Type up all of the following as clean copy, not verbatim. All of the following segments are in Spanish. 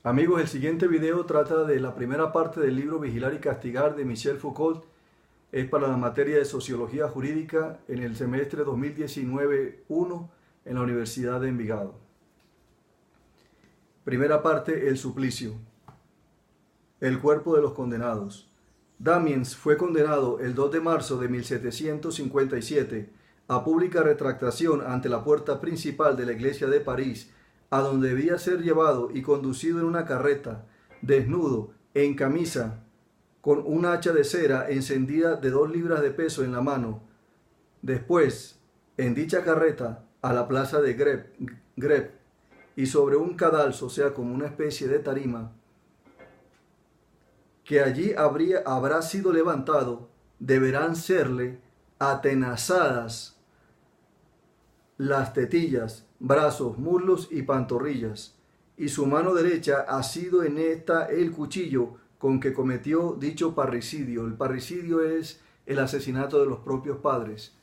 Amigos, el siguiente video trata de la primera parte del libro Vigilar y Castigar de Michel Foucault. Es para la materia de Sociología Jurídica en el semestre 2019-1 en la Universidad de Envigado. Primera parte, el suplicio. El cuerpo de los condenados. Damiens fue condenado el 2 de marzo de 1757 a pública retractación ante la puerta principal de la iglesia de París, a donde debía ser llevado y conducido en una carreta, desnudo, en camisa, con un hacha de cera encendida de 2 libras de peso en la mano. Después, en dicha carreta, a la plaza de Grep, y sobre un cadalso, o sea, como una especie de tarima, que allí habrá sido levantado, deberán serle atenazadas las tetillas, brazos, muslos y pantorrillas, y su mano derecha ha sido en esta el cuchillo con que cometió dicho parricidio. El parricidio es el asesinato de los propios padres.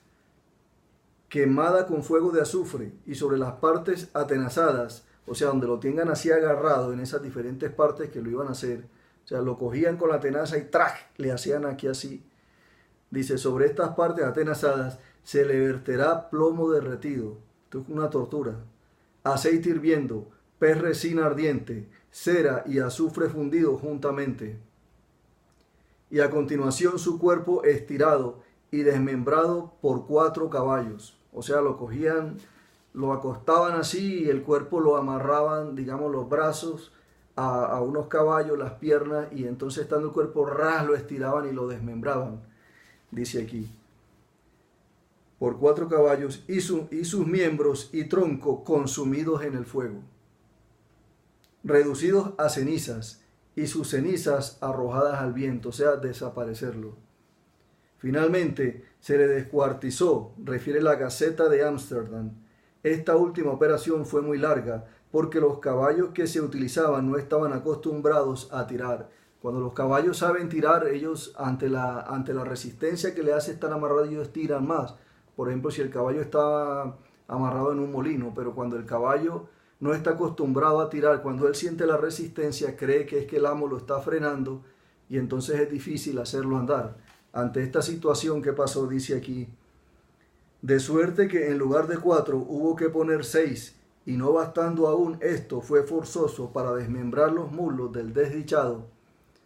Quemada con fuego de azufre, y sobre las partes atenazadas, o sea, donde lo tengan así agarrado en esas diferentes partes que lo iban a hacer, o sea, lo cogían con la tenaza y ¡trac! Le hacían aquí así. Dice, sobre estas partes atenazadas se le verterá plomo derretido. Esto es una tortura. Aceite hirviendo, pez resina ardiente, cera y azufre fundido juntamente. Y a continuación su cuerpo estirado y desmembrado por 4 caballos. O sea, lo cogían, lo acostaban así y el cuerpo lo amarraban, digamos, los brazos a unos caballos, las piernas, y entonces estando el cuerpo ras, lo estiraban y lo desmembraban. Dice aquí, por 4 caballos y sus miembros y tronco consumidos en el fuego, reducidos a cenizas y sus cenizas arrojadas al viento, o sea, desaparecerlo. Finalmente se le descuartizó, refiere la Gaceta de Ámsterdam. Esta última operación fue muy larga porque los caballos que se utilizaban no estaban acostumbrados a tirar. Cuando los caballos saben tirar, ellos ante la resistencia que le hace estar amarrado, ellos tiran más. Por ejemplo, si el caballo está amarrado en un molino, pero cuando el caballo no está acostumbrado a tirar, cuando él siente la resistencia, cree que es que el amo lo está frenando y entonces es difícil hacerlo andar. Ante esta situación que pasó, dice aquí, de suerte que en lugar de 4 hubo que poner 6, y no bastando aún esto, fue forzoso para desmembrar los muslos del desdichado,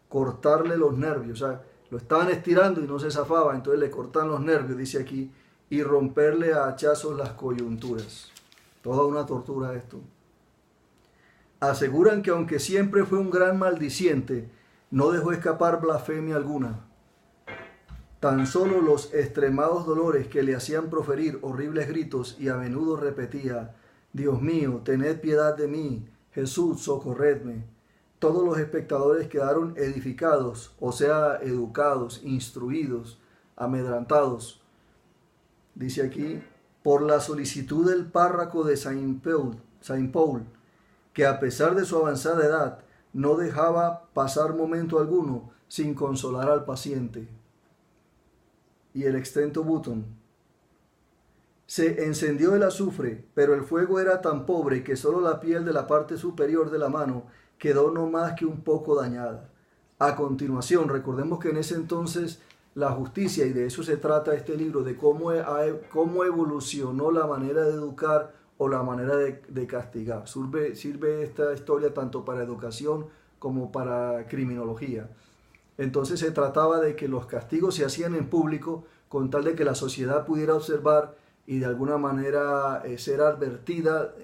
cortarle los nervios, o sea, lo estaban estirando y no se zafaba, entonces le cortan los nervios, dice aquí, y romperle a hachazos las coyunturas. Toda una tortura esto. Aseguran que aunque siempre fue un gran maldiciente, no dejó escapar blasfemia alguna. Tan solo los extremados dolores que le hacían proferir horribles gritos y a menudo repetía, Dios mío, tened piedad de mí, Jesús, socorredme. Todos los espectadores quedaron edificados, o sea, educados, instruidos, amedrantados. Dice aquí, por la solicitud del párroco de Saint-Paul, que a pesar de su avanzada edad, no dejaba pasar momento alguno sin consolar al paciente. Y el extento button. Se encendió el azufre, pero el fuego era tan pobre que solo la piel de la parte superior de la mano quedó no más que un poco dañada. A continuación, recordemos que en ese entonces la justicia, y de eso se trata este libro, de cómo evolucionó la manera de educar o la manera de castigar. Sirve esta historia tanto para educación como para criminología. Entonces se trataba de que los castigos se hacían en público con tal de que la sociedad pudiera observar y de alguna manera ser advertida,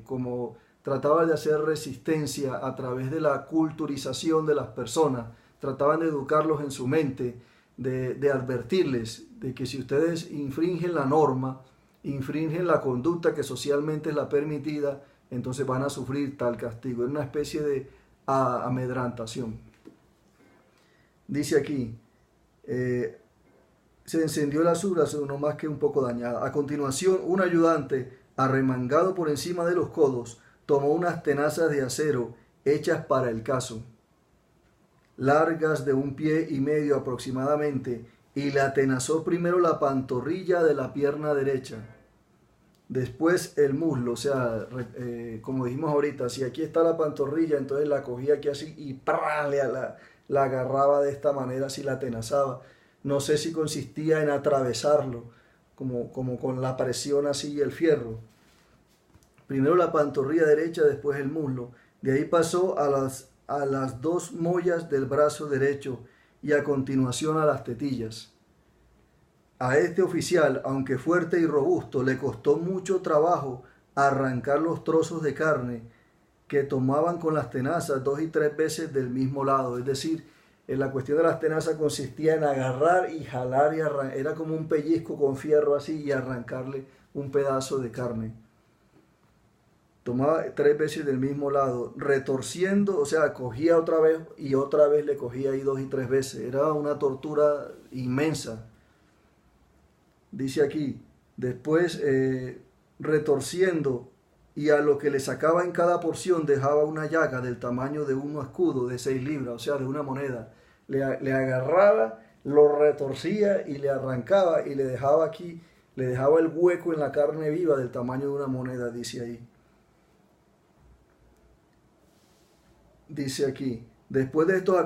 como trataba de hacer resistencia a través de la culturización de las personas, trataban de educarlos en su mente, de advertirles de que si ustedes infringen la norma, infringen la conducta que socialmente es la permitida, entonces van a sufrir tal castigo. Es una especie de amedrantación. Dice aquí, se encendió la azufre, no más que un poco dañada. A continuación, un ayudante, arremangado por encima de los codos, tomó unas tenazas de acero hechas para el caso, largas de 1,5 pies aproximadamente, y le atenazó primero la pantorrilla de la pierna derecha. Después el muslo, o sea, como dijimos ahorita, si aquí está la pantorrilla, entonces la cogía aquí así y ¡prá! La agarraba de esta manera, así la atenazaba. No sé si consistía en atravesarlo, como con la presión así y el fierro. Primero la pantorrilla derecha, después el muslo. De ahí pasó a las dos mollas del brazo derecho y a continuación a las tetillas. A este oficial, aunque fuerte y robusto, le costó mucho trabajo arrancar los trozos de carne que tomaban con las tenazas 2 y 3 veces del mismo lado. Es decir, en la cuestión de las tenazas consistía en agarrar y jalar y arrancar. Era como un pellizco con fierro así y arrancarle un pedazo de carne. Tomaba 3 veces del mismo lado, retorciendo, o sea, cogía otra vez y otra vez le cogía ahí 2 y 3 veces. Era una tortura inmensa. Dice aquí, después retorciendo y a lo que le sacaba en cada porción dejaba una llaga del tamaño de un escudo de 6 libras, o sea, de una moneda. Le agarraba, lo retorcía y le arrancaba y le dejaba aquí, le dejaba el hueco en la carne viva del tamaño de una moneda, dice ahí. Dice aquí, después de estos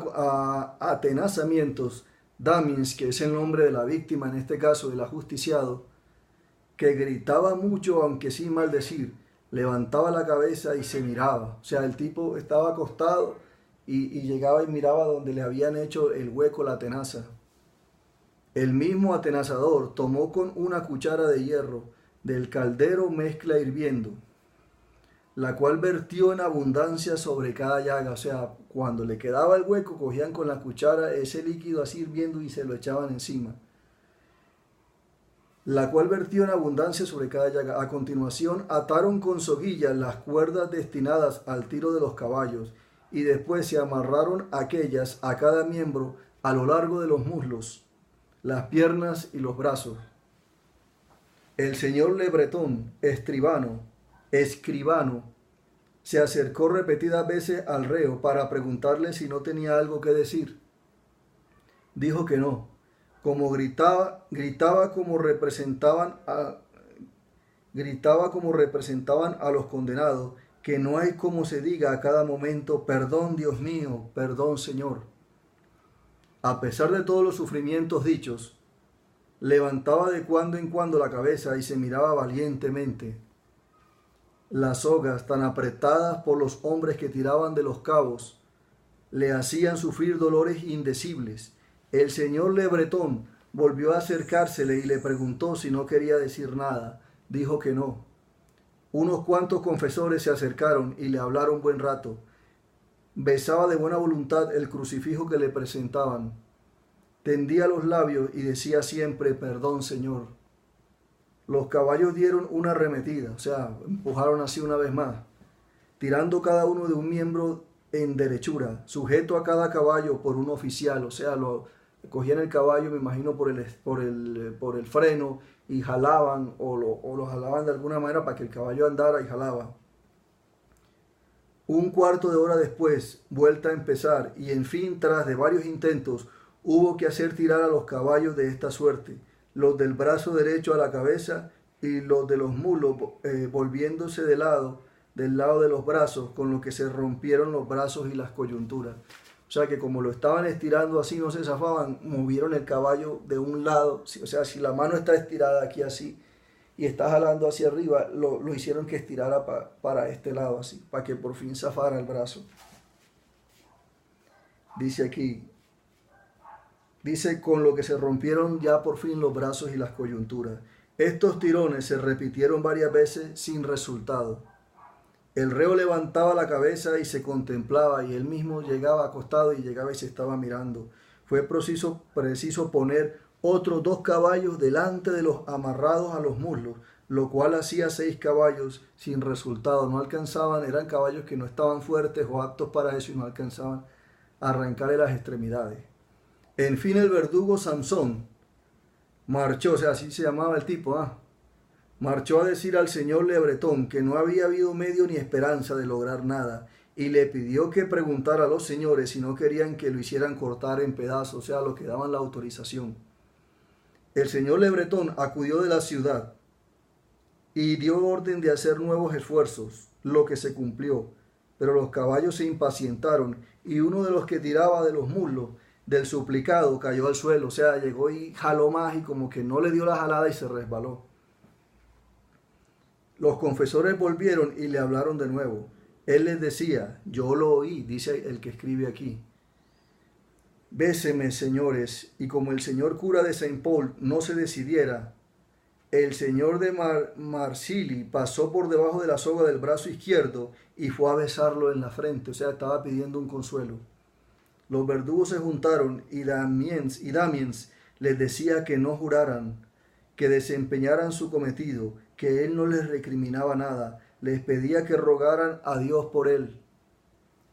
atenazamientos, Damins, que es el nombre de la víctima, en este caso del ajusticiado, que gritaba mucho aunque sin maldecir, levantaba la cabeza y se miraba. O sea, el tipo estaba acostado y llegaba y miraba donde le habían hecho el hueco, la tenaza. El mismo atenazador tomó con una cuchara de hierro del caldero mezcla hirviendo, la cual vertió en abundancia sobre cada llaga. O sea, cuando le quedaba el hueco, cogían con la cuchara ese líquido así hirviendo y se lo echaban encima. La cual vertió en abundancia sobre cada llaga. A continuación, ataron con soguillas las cuerdas destinadas al tiro de los caballos, y después se amarraron aquellas a cada miembro a lo largo de los muslos, las piernas y los brazos. El señor Le Breton, escribano, se acercó repetidas veces al reo para preguntarle si no tenía algo que decir. Dijo que no. Como gritaba como representaban a los condenados, que no hay como se diga a cada momento, perdón Dios mío, perdón Señor. A pesar de todos los sufrimientos dichos, levantaba de cuando en cuando la cabeza y se miraba valientemente. Las sogas, tan apretadas por los hombres que tiraban de los cabos, le hacían sufrir dolores indecibles. El señor Le Breton volvió a acercársele y le preguntó si no quería decir nada. Dijo que no. Unos cuantos confesores se acercaron y le hablaron buen rato. Besaba de buena voluntad el crucifijo que le presentaban. Tendía los labios y decía siempre, perdón, Señor. Los caballos dieron una arremetida, o sea, empujaron así una vez más, tirando cada uno de un miembro en derechura, sujeto a cada caballo por un oficial, o sea, cogían el caballo, me imagino, por el freno y jalaban o lo jalaban de alguna manera para que el caballo andara y jalaba. Un cuarto de hora después, vuelta a empezar, y en fin, tras de varios intentos, hubo que hacer tirar a los caballos de esta suerte, los del brazo derecho a la cabeza y los de los mulos volviéndose del lado de los brazos, con lo que se rompieron los brazos y las coyunturas. O sea que como lo estaban estirando así, no se zafaban, movieron el caballo de un lado. O sea, si la mano está estirada aquí así y está jalando hacia arriba, lo hicieron que estirara para este lado así, para que por fin zafara el brazo. Dice aquí, con lo que se rompieron ya por fin los brazos y las coyunturas. Estos tirones se repitieron varias veces sin resultado. El reo levantaba la cabeza y se contemplaba, y él mismo llegaba acostado y llegaba y se estaba mirando. Fue preciso poner otros 2 caballos delante de los amarrados a los muslos, lo cual hacía 6 caballos sin resultado. No alcanzaban, eran caballos que no estaban fuertes o aptos para eso y no alcanzaban a arrancarle las extremidades. En fin, el verdugo Samson marchó, o sea, así se llamaba el tipo, marchó a decir al señor Le Breton que no había habido medio ni esperanza de lograr nada, y le pidió que preguntara a los señores si no querían que lo hicieran cortar en pedazos, o sea, los que daban la autorización. El señor Le Breton acudió de la ciudad y dio orden de hacer nuevos esfuerzos, lo que se cumplió. Pero los caballos se impacientaron, y uno de los que tiraba de los muslos del suplicado cayó al suelo. O sea, llegó y jaló más y como que no le dio la jalada y se resbaló. Los confesores volvieron y le hablaron de nuevo. Él les decía, yo lo oí, dice el que escribe aquí. Béseme, señores, y como el señor cura de Saint Paul no se decidiera, el señor de Marsili pasó por debajo de la soga del brazo izquierdo y fue a besarlo en la frente. O sea, estaba pidiendo un consuelo. Los verdugos se juntaron y Damiens les decía que no juraran, que desempeñaran su cometido, que él no les recriminaba nada, les pedía que rogaran a Dios por él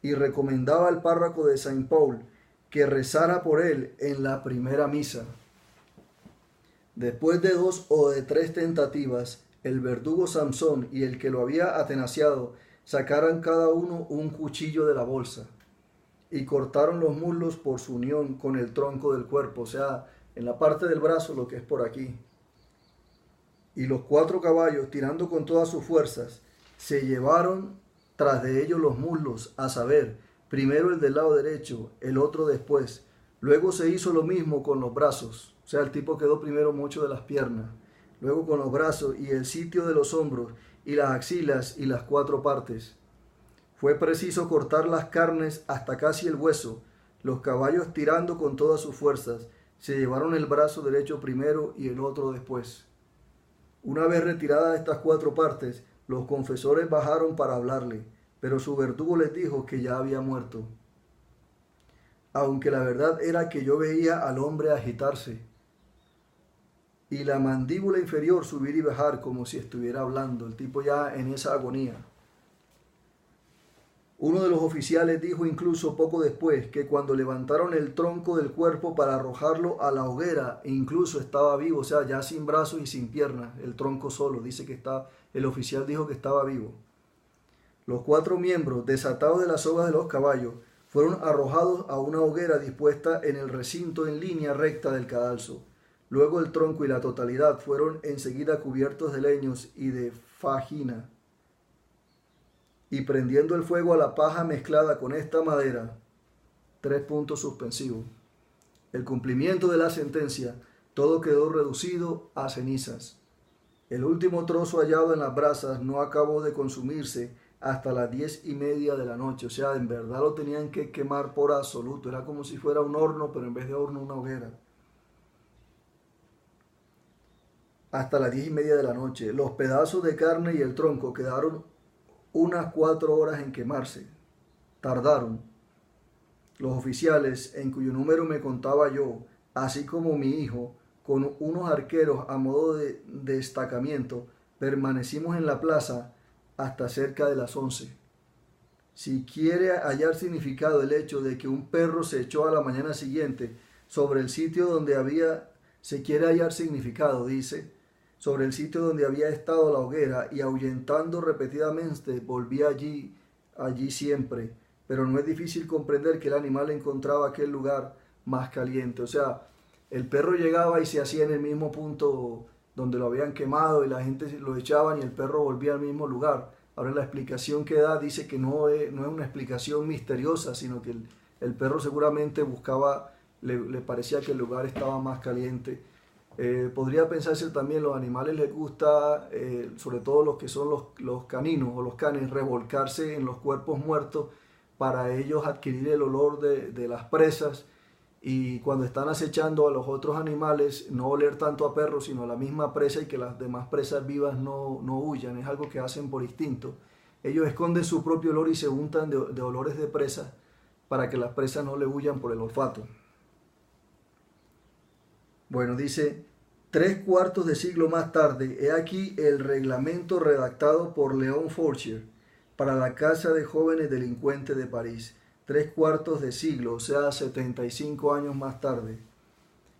y recomendaba al párroco de Saint Paul que rezara por él en la primera misa. Después de 2 o de 3 tentativas, el verdugo Samson y el que lo había atenaciado sacaron cada uno un cuchillo de la bolsa y cortaron los muslos por su unión con el tronco del cuerpo, o sea, en la parte del brazo, lo que es por aquí. Y los 4 caballos, tirando con todas sus fuerzas, se llevaron tras de ellos los muslos, a saber, primero el del lado derecho, el otro después. Luego se hizo lo mismo con los brazos, o sea, el tipo quedó primero mocho de las piernas, luego con los brazos y el sitio de los hombros y las axilas y las 4 partes. Fue preciso cortar las carnes hasta casi el hueso. Los caballos, tirando con todas sus fuerzas, se llevaron el brazo derecho primero y el otro después. Una vez retiradas estas 4 partes, los confesores bajaron para hablarle, pero su verdugo les dijo que ya había muerto. Aunque la verdad era que yo veía al hombre agitarse y la mandíbula inferior subir y bajar como si estuviera hablando, el tipo ya en esa agonía. Uno de los oficiales dijo incluso poco después que cuando levantaron el tronco del cuerpo para arrojarlo a la hoguera, incluso estaba vivo, o sea, ya sin brazos y sin piernas, el tronco solo, dice que está, el oficial dijo que estaba vivo. Los 4 miembros, desatados de las sogas de los caballos, fueron arrojados a una hoguera dispuesta en el recinto en línea recta del cadalso. Luego el tronco y la totalidad fueron enseguida cubiertos de leños y de fajina. Y prendiendo el fuego a la paja mezclada con esta madera, 3 puntos suspensivos. El cumplimiento de la sentencia, todo quedó reducido a cenizas. El último trozo hallado en las brasas no acabó de consumirse hasta las 10:30 de la noche. O sea, en verdad lo tenían que quemar por absoluto. Era como si fuera un horno, pero en vez de horno una hoguera. Hasta las 10:30 de la noche. Los pedazos de carne y el tronco quedaron unas 4 horas en quemarse. Tardaron. Los oficiales, en cuyo número me contaba yo, así como mi hijo, con unos arqueros a modo de destacamiento, permanecimos en la plaza hasta cerca de las 11. Si quiere hallar significado el hecho de que un perro se echó a la mañana siguiente sobre el sitio donde se quiere hallar significado, dice, sobre el sitio donde había estado la hoguera y ahuyentando repetidamente volvía allí siempre, pero no es difícil comprender que el animal encontraba aquel lugar más caliente. O sea, el perro llegaba y se hacía en el mismo punto donde lo habían quemado y la gente lo echaban y el perro volvía al mismo lugar. Ahora la explicación que da dice que no es una explicación misteriosa, sino que el perro seguramente buscaba, le parecía que el lugar estaba más caliente. Podría pensarse también, los animales les gusta, sobre todo los que son los caninos o los canes, revolcarse en los cuerpos muertos para ellos adquirir el olor de las presas, y cuando están acechando a los otros animales no oler tanto a perros sino a la misma presa y que las demás presas vivas no huyan. Es algo que hacen por instinto. Ellos esconden su propio olor y se untan de olores de presa para que las presas no le huyan por el olfato. Bueno, dice, 3/4 de siglo más tarde, he aquí el reglamento redactado por Léon Fortier para la Casa de Jóvenes Delincuentes de París. 3/4 de siglo, o sea, 75 años más tarde.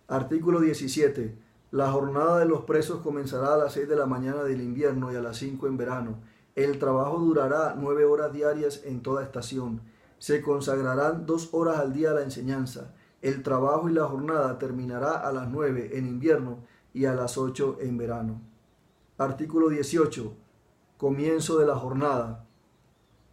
Artículo 17. La jornada de los presos comenzará a las 6 de la mañana del invierno y a las 5 en verano. El trabajo durará 9 horas diarias en toda estación. Se consagrarán 2 horas al día a la enseñanza. El trabajo y la jornada terminará a las 9 en invierno y a las 8 en verano. Artículo 18. Comienzo de la jornada.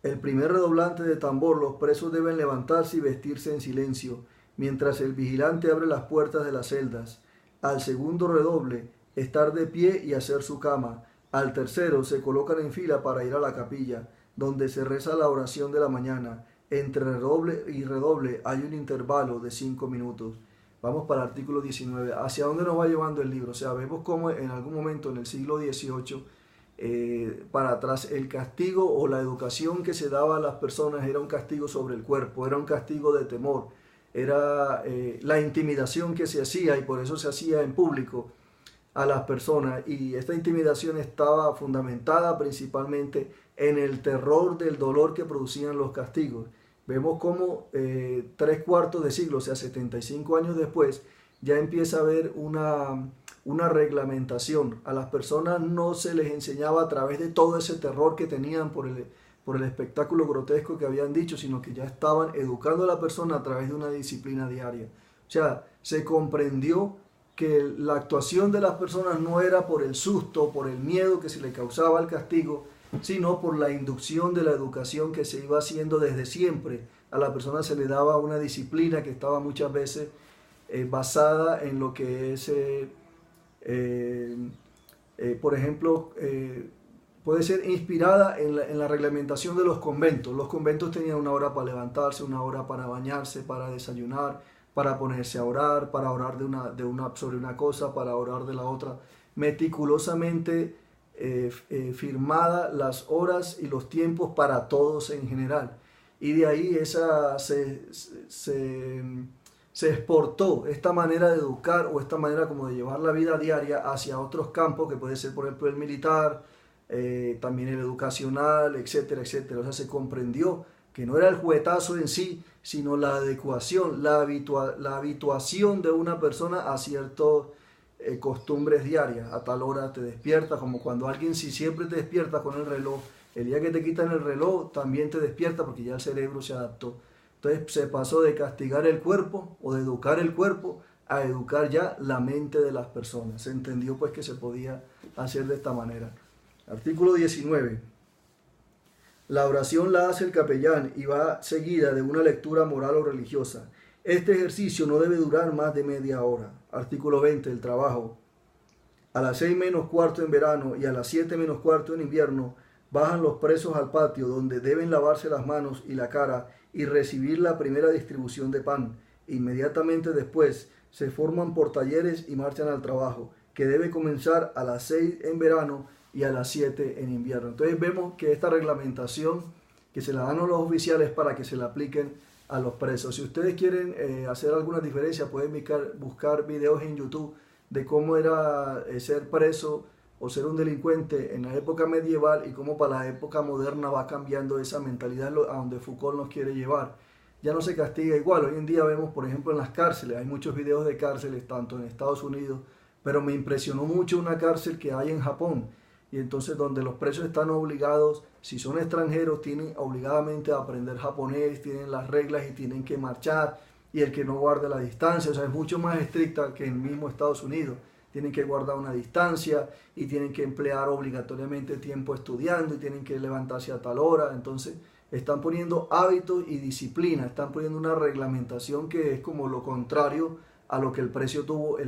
El primer redoblante de tambor, los presos deben levantarse y vestirse en silencio, mientras el vigilante abre las puertas de las celdas. Al segundo redoble, estar de pie y hacer su cama. Al tercero, se colocan en fila para ir a la capilla, donde se reza la oración de la mañana. Entre redoble y redoble hay un intervalo de 5 minutos. Vamos para el artículo 19. ¿Hacia dónde nos va llevando el libro? O sea, vemos cómo en algún momento en el siglo XVIII, para atrás, el castigo o la educación que se daba a las personas era un castigo sobre el cuerpo, era un castigo de temor, era la intimidación que se hacía, y por eso se hacía en público a las personas, y esta intimidación estaba fundamentada principalmente en el terror del dolor que producían los castigos. Vemos cómo 3/4 de siglo, o sea 75 años después, ya empieza a haber una reglamentación. A las personas no se les enseñaba a través de todo ese terror que tenían por el espectáculo grotesco que habían dicho, sino que ya estaban educando a la persona a través de una disciplina diaria. O sea, se comprendió que la actuación de las personas no era por el susto, por el miedo que se le causaba el castigo, sino por la inducción de la educación que se iba haciendo desde siempre. A la persona se le daba una disciplina que estaba muchas veces basada en lo que es, por ejemplo, puede ser inspirada en la reglamentación de los conventos. Los conventos tenían una hora para levantarse, una hora para bañarse, para desayunar, para ponerse a orar, para orar sobre una cosa, para orar de la otra, meticulosamente firmada las horas y los tiempos para todos en general. Y de ahí se exportó esta manera de educar o esta manera como de llevar la vida diaria hacia otros campos, que puede ser por ejemplo el militar, también el educacional, etcétera, etcétera. O sea, se comprendió que no era el juguetazo en sí, sino la adecuación, la habituación de una persona a ciertos costumbres diarias. A tal hora te despiertas, como cuando alguien, si siempre te despiertas con el reloj, el día que te quitan el reloj también te despierta porque ya el cerebro se adaptó. Entonces se pasó de castigar el cuerpo o de educar el cuerpo a educar ya la mente de las personas. Se entendió pues que se podía hacer de esta manera. Artículo 19. La oración la hace el capellán y va seguida de una lectura moral o religiosa. Este ejercicio no debe durar más de media hora. Artículo 20. El trabajo. A las 6:15 en verano y a las 7:15 en invierno bajan los presos al patio, donde deben lavarse las manos y la cara y recibir la primera distribución de pan. Inmediatamente después se forman por talleres y marchan al trabajo, que debe comenzar a las 6 en verano y a las 7 en invierno. Entonces vemos que esta reglamentación que se la dan a los oficiales para que se la apliquen a los presos. Si ustedes quieren hacer alguna diferencia, pueden buscar videos en YouTube de cómo era ser preso o ser un delincuente en la época medieval y cómo para la época moderna va cambiando esa mentalidad a donde Foucault nos quiere llevar. Ya no se castiga igual. Hoy en día vemos, por ejemplo, en las cárceles, hay muchos videos de cárceles, tanto en Estados Unidos, pero me impresionó mucho una cárcel que hay en Japón, y entonces donde los presos están obligados, si son extranjeros, tienen obligadamente a aprender japonés, tienen las reglas y tienen que marchar, y el que no guarde la distancia, o sea, es mucho más estricta que en el mismo Estados Unidos. Tienen que guardar una distancia y tienen que emplear obligatoriamente tiempo estudiando y tienen que levantarse a tal hora. Entonces están poniendo hábitos y disciplina, están poniendo una reglamentación que es como lo contrario a lo que el preso tuvo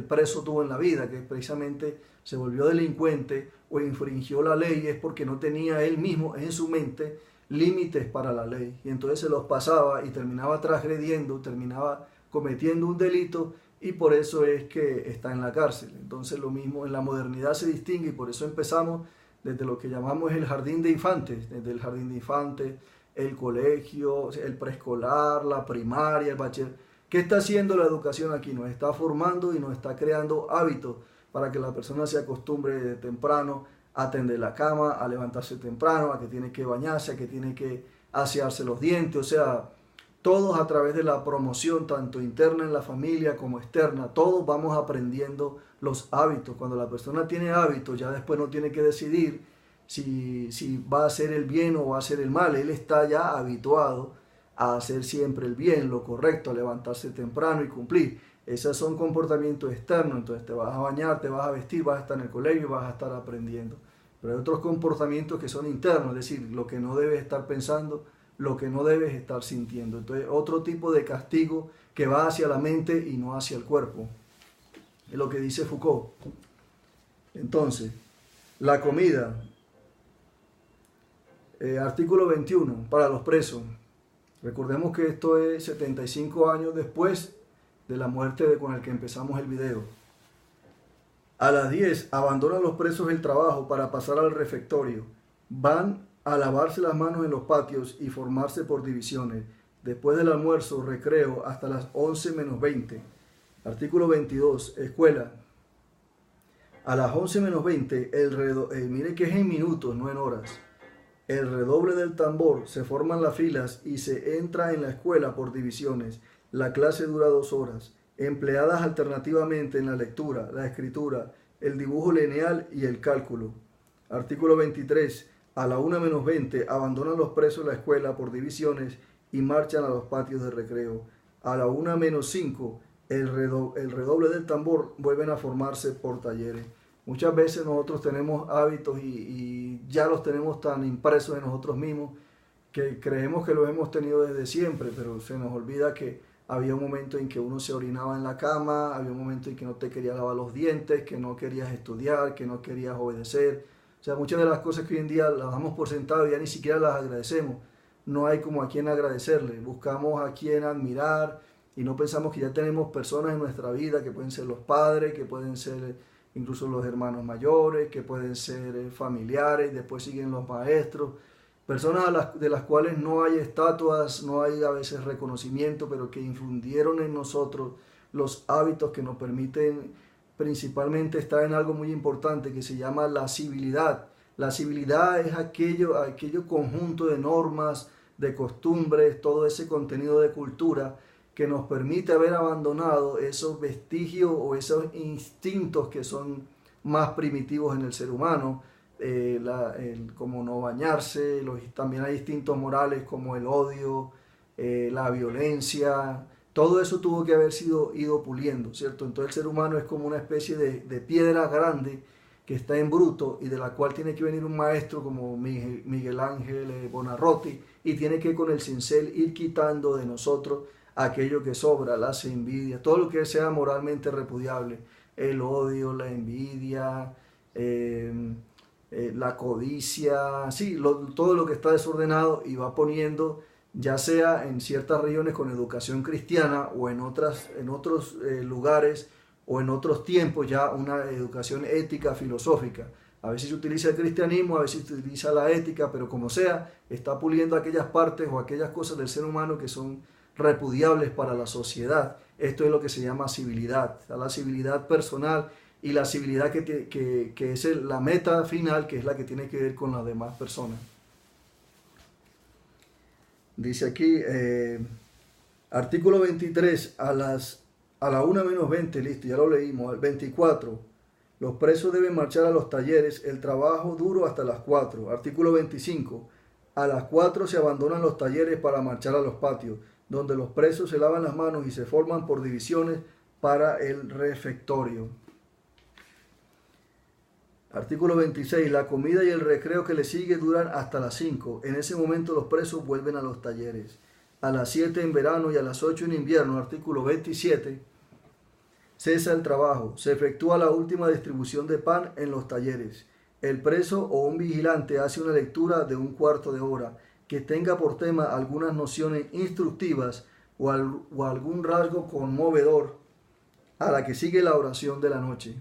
en la vida, que precisamente se volvió delincuente o infringió la ley, es porque no tenía él mismo en su mente límites para la ley, y entonces se los pasaba y terminaba transgrediendo, terminaba cometiendo un delito, y por eso es que está en la cárcel. Entonces lo mismo en la modernidad se distingue, y por eso empezamos desde lo que llamamos el jardín de infantes, desde el jardín de infantes, el colegio, el preescolar, la primaria, el bachiller. ¿Qué está haciendo la educación aquí? Nos está formando y nos está creando hábitos para que la persona se acostumbre de temprano a tender la cama, a levantarse temprano, a que tiene que bañarse, a que tiene que asearse los dientes. O sea, todos a través de la promoción, tanto interna en la familia como externa, todos vamos aprendiendo los hábitos. Cuando la persona tiene hábitos, ya después no tiene que decidir si va a hacer el bien o va a hacer el mal. Él está ya habituado a hacer siempre el bien, lo correcto, a levantarse temprano y cumplir. Esos son comportamientos externos. Entonces te vas a bañar, te vas a vestir, vas a estar en el colegio y vas a estar aprendiendo. Pero hay otros comportamientos que son internos, es decir, lo que no debes estar pensando, lo que no debes estar sintiendo. Entonces, otro tipo de castigo que va hacia la mente y no hacia el cuerpo. Es lo que dice Foucault. Entonces, la comida. Artículo 21, para los presos. Recordemos que esto es 75 años después de la muerte con el que empezamos el video. A las 10 abandonan los presos el trabajo para pasar al refectorio. Van a lavarse las manos en los patios y formarse por divisiones. Después del almuerzo, recreo hasta las 11 menos 20. Artículo 22, escuela. A las 11 menos 20, mire que es en minutos, no en horas. El redoble del tambor, se forman las filas y se entra en la escuela por divisiones. La clase dura 2 horas, empleadas alternativamente en la lectura, la escritura, el dibujo lineal y el cálculo. Artículo 23. A la 1 menos 20 abandonan los presos la escuela por divisiones y marchan a los patios de recreo. A la 1 menos 5, el redoble del tambor vuelven a formarse por talleres. Muchas veces nosotros tenemos hábitos y ya los tenemos tan impresos en nosotros mismos que creemos que los hemos tenido desde siempre, pero se nos olvida que había un momento en que uno se orinaba en la cama, había un momento en que no te querías lavar los dientes, que no querías estudiar, que no querías obedecer. O sea, muchas de las cosas que hoy en día las damos por sentado y ya ni siquiera las agradecemos. No hay como a quien agradecerle, buscamos a quien admirar y no pensamos que ya tenemos personas en nuestra vida que pueden ser los padres, que pueden ser incluso los hermanos mayores, que pueden ser familiares, después siguen los maestros, personas de las cuales no hay estatuas, no hay a veces reconocimiento, pero que infundieron en nosotros los hábitos que nos permiten principalmente estar en algo muy importante que se llama la civilidad. La civilidad es aquello conjunto de normas, de costumbres, todo ese contenido de cultura que nos permite haber abandonado esos vestigios o esos instintos que son más primitivos en el ser humano, como no bañarse, también hay instintos morales como el odio, la violencia, todo eso tuvo que haber sido ido puliendo, ¿cierto? Entonces el ser humano es como una especie de piedra grande que está en bruto y de la cual tiene que venir un maestro como Miguel Ángel Buonarroti y tiene que con el cincel ir quitando de nosotros aquello que sobra, las envidias, todo lo que sea moralmente repudiable, el odio, la envidia, la codicia, sí, todo lo que está desordenado y va poniendo, ya sea en ciertas regiones con educación cristiana o en otros lugares o en otros tiempos ya una educación ética, filosófica. A veces se utiliza el cristianismo, a veces se utiliza la ética, pero como sea, está puliendo aquellas partes o aquellas cosas del ser humano que son repudiables para la sociedad. Esto es lo que se llama civilidad, la civilidad personal y la civilidad que es la meta final, que es la que tiene que ver con las demás personas. Dice aquí, artículo 23, a la 1 menos 20, listo, ya lo leímos, al 24, los presos deben marchar a los talleres, el trabajo duro hasta las 4. Artículo 25, a las 4 se abandonan los talleres para marchar a los patios, donde los presos se lavan las manos y se forman por divisiones para el refectorio. Artículo 26. La comida y el recreo que le sigue duran hasta las 5. En ese momento los presos vuelven a los talleres. A las 7 en verano y a las 8 en invierno, artículo 27, cesa el trabajo. Se efectúa la última distribución de pan en los talleres. El preso o un vigilante hace una lectura de un cuarto de hora que tenga por tema algunas nociones instructivas o algún rasgo conmovedor, a la que sigue la oración de la noche.